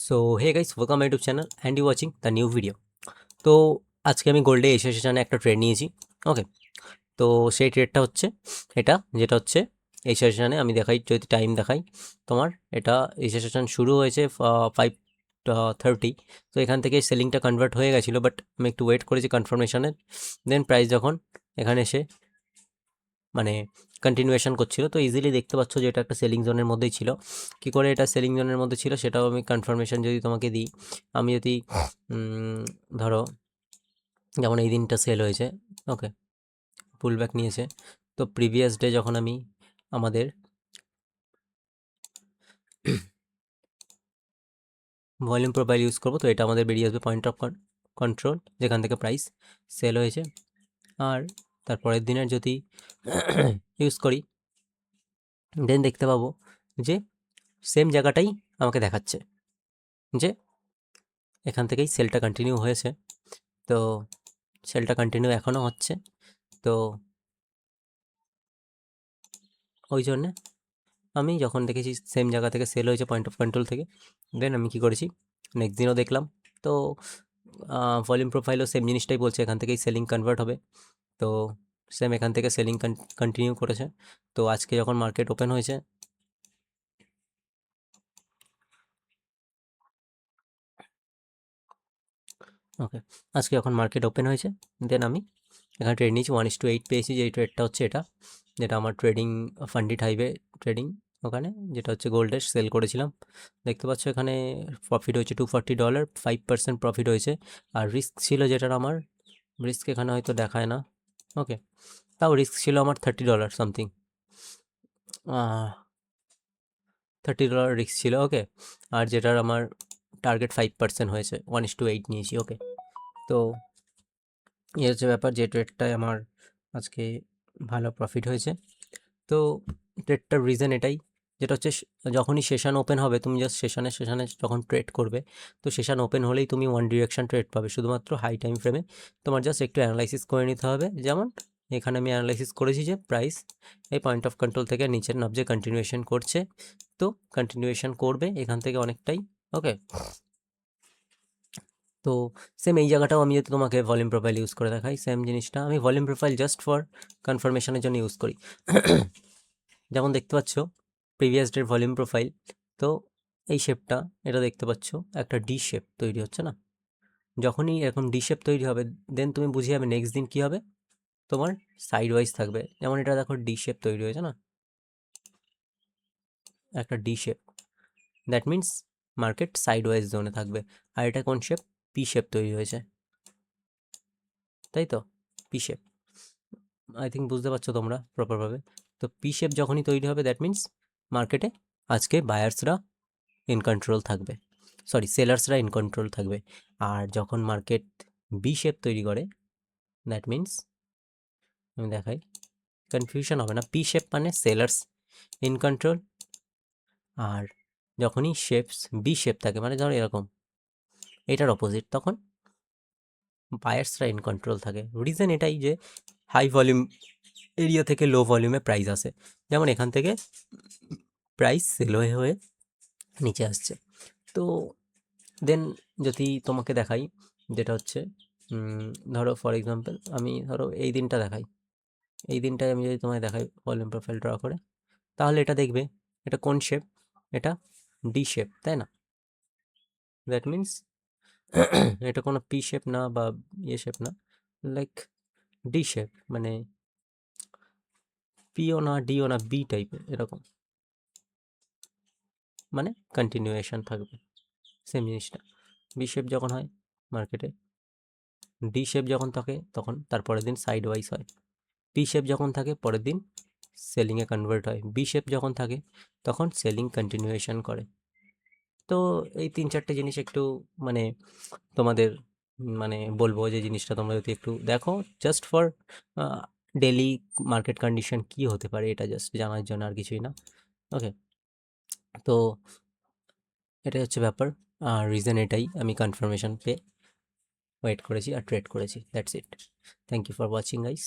So hey guys, welcome my YouTube channel and you watching the new video. তো আজকে আমি গোল্ডে Asia সেশনে একটা ট্রেড নিয়েছি। ওকে, তো সেই ট্রেডটা হচ্ছে এটা, যেটা হচ্ছে এশিয়া সেশনে আমি দেখাই, যদি টাইম দেখাই তোমার, এটা এশিয়া সেশন শুরু হয়েছে 5:30। তো এখান থেকে সেলিংটা কনভার্ট হয়ে গেছিলো, বাট আমি একটু ওয়েট করেছি কনফার্মেশনের। দেন প্রাইস যখন এখানে এসে মানে কন্টিনিউয়েশন করছিল, তো ইজিলি দেখতে পাচ্ছ যে এটা একটা সেলিং জোনের মধ্যেই ছিল। কি করে এটা সেলিং জোনের মধ্যে ছিল সেটাও আমি কনফার্মেশন যদি তোমাকে দিই। আমি যদি ধরো যেমন এই দিনটা সেল হয়েছে, ওকে, পুল ব্যাক নিয়েছে। তো প্রিভিয়াস ডে যখন আমি আমাদের ভলিউম প্রোফাইল ইউজ করবো, তো এটা আমাদের বেরিয়ে আসবে পয়েন্ট অফ কন্ট্রোল, যেখান থেকে প্রাইস সেল হয়েছে। আর তারপরের দিনের যদি ইউজ করি, দেন দেখতে পাবো যে সেম জায়গাটাই আমাকে দেখাচ্ছে যে এখান থেকেই সেলটা কন্টিনিউ হয়েছে। তো সেলটা কন্টিনিউ এখনও হচ্ছে। তো ওই জন্যে আমি যখন দেখেছি সেম জায়গা থেকে সেল হয়েছে পয়েন্ট অফ কন্ট্রোল থেকে, দেন আমি কী করেছি, নেক্সট দিনও দেখলাম। তো ভলিউম প্রোফাইলও সেম জিনিসটাই বলছে, এখান থেকেই সেলিং কনভার্ট হবে। তো সেম এখান থেকে সেলিং কন্টিনিউ করেছে। তো আজকে যখন মার্কেট ওপেন হয়েছে, ওকে, আজকে যখন মার্কেট ওপেন হয়েছে, দেন আমি এখানে ট্রেড নিয়েছি 1:8 পেয়েছি। যে এই ট্রেডটা হচ্ছে এটা, যেটা আমার ট্রেডিং ফান্ডিট হাইভে ট্রেডিং, ওখানে যেটা হচ্ছে গোল্ডে সেল করেছিলাম। দেখতে পাচ্ছ এখানে প্রফিট হয়েছে $240, 5% প্রফিট হয়েছে। আর রিস্ক ছিল যেটার আমার, রিস্ক এখানে হয়তো দেখায় না, ওকে, তাও রিস্ক ছিল আমার $30 সামথিং, $30 রিস্ক ছিল, ওকে। আর যেটার আমার টার্গেট 5% হয়েছে, 1:8 নিয়েছি, ওকে। তো এই হচ্ছে ব্যাপার, যে ট্রেডটায় আমার আজকে ভালো প্রফিট হয়েছে। তো ট্রেডটার রিজন এটাই, যেটা হচ্ছে যখনই সেশন ওপেন হবে, তুমি জাস্ট সেশনে যখন ট্রেড করবে, তো সেশন ওপেন হলেই তুমি ওয়ান ডিরেকশন ট্রেড পাবে, শুধুমাত্র হাই টাইম ফ্রেমে। তোমার জাস্ট একটু অ্যানালাইসিস করে নিতে হবে। যেমন এখানে আমি অ্যানালাইসিস করেছি যে প্রাইস এই পয়েন্ট অফ কন্ট্রোল থেকে নিচের নামছে, কন্টিনিউয়েশন করছে। তো কন্টিনিউয়েশন করবে এখান থেকে অনেকটাই, ওকে। তো সেম এই জায়গাটাও আমি যদি তোমাকে ভলিউম প্রোফাইল ইউজ করে দেখাই, সেম জিনিসটা আমি ভলিউম প্রোফাইল জাস্ট ফর কনফার্মেশনের জন্য ইউজ করি। যেমন দেখতে পাচ্ছ প্রিভিয়াস ডের ভলিউম প্রোফাইল, তো এই শেপটা, এটা দেখতে পাচ্ছ একটা ডি শেপ তৈরি হচ্ছে না। যখনই এরকম ডি শেপ তৈরি হবে, দেন তুমি বুঝে যাবে নেক্সট দিন কী হবে, তোমার সাইড ওয়াইজ থাকবে। যেমন এটা দেখো ডি শেপ তৈরি হয়েছে না, একটা D shape, that means market side wise জোনে থাকবে। আর এটা কোন শেপ, পি শেপ তৈরি হয়েছে, তাই তো, পি শেপ। আই থিঙ্ক বুঝতে পারছো তোমরা প্রপারভাবে। তো পি শেপ যখনই তৈরি হবে, দ্যাট মিন্স মার্কেটে আজকে বায়ার্সরা ইন কন্ট্রোল থাকবে, সরি সেলার্সরা ইন কন্ট্রোল থাকবে। আর যখন মার্কেট বি শেপ তৈরি করে, দ্যাট মিন্স, আমি দেখাই, কনফিউশন হবে না, পি শেপ মানে সেলার্স ইন কন্ট্রোল। আর যখনই শেপস বি শেপ থাকে, মানে ধরো এরকম, এটার অপোজিট, তখন বায়ার্সরা ইন কন্ট্রোল থাকে। রিজন এটাই যে হাই ভলিউম এরিয়া থেকে লো ভলিউমে প্রাইস আসে। যেমন এখান থেকে প্রাইস সেল হয়ে হয়ে নিচে আসছে। তো দেন যদি তোমাকে দেখাই, যেটা হচ্ছে ধরো ফর এক্সাম্পল আমি ধরো এই দিনটা দেখাই, এই দিনটায় আমি যদি তোমায় দেখাই ভলিউম প্রোফাইল ড্র করে, তাহলে এটা দেখবে, এটা কোন শেপ, এটা ডি শেপ, তাই না? দ্যাট মিন্স এটা কোনো পি শেপ না বা ইয়ে শেপ না, লাইক ডি শেপ, মানে পিও না ডিও না, বি টাইপের এরকম, মানে কন্টিনিউয়েশন থাকবে সেম জিনিসটা। বি শেপ যখন হয় মার্কেটে, ডি শেপ যখন থাকে তখন তারপরের দিন সাইড ওয়াইজ হয়। পি শেপ যখন থাকে পরের দিন সেলিংয়ে কনভার্ট হয়। বি শেপ যখন থাকে তখন সেলিং কন্টিনিউয়েশন করে। তো এই 3-4টে জিনিস একটু মানে তোমাদের মানে বলবো, যে জিনিসটা তোমরা যদি একটু দেখো, just for daily market condition কী হতে পারে, এটা জাস্ট জানার জন্য, আর কিছুই না, ওকে। তো এটাই হচ্ছে ব্যাপার, আর রিজন এটাই, আমি কনফার্মেশন পেয়ে ওয়েট করেছি আর ট্রেড করেছি, that's it. Thank you for watching guys.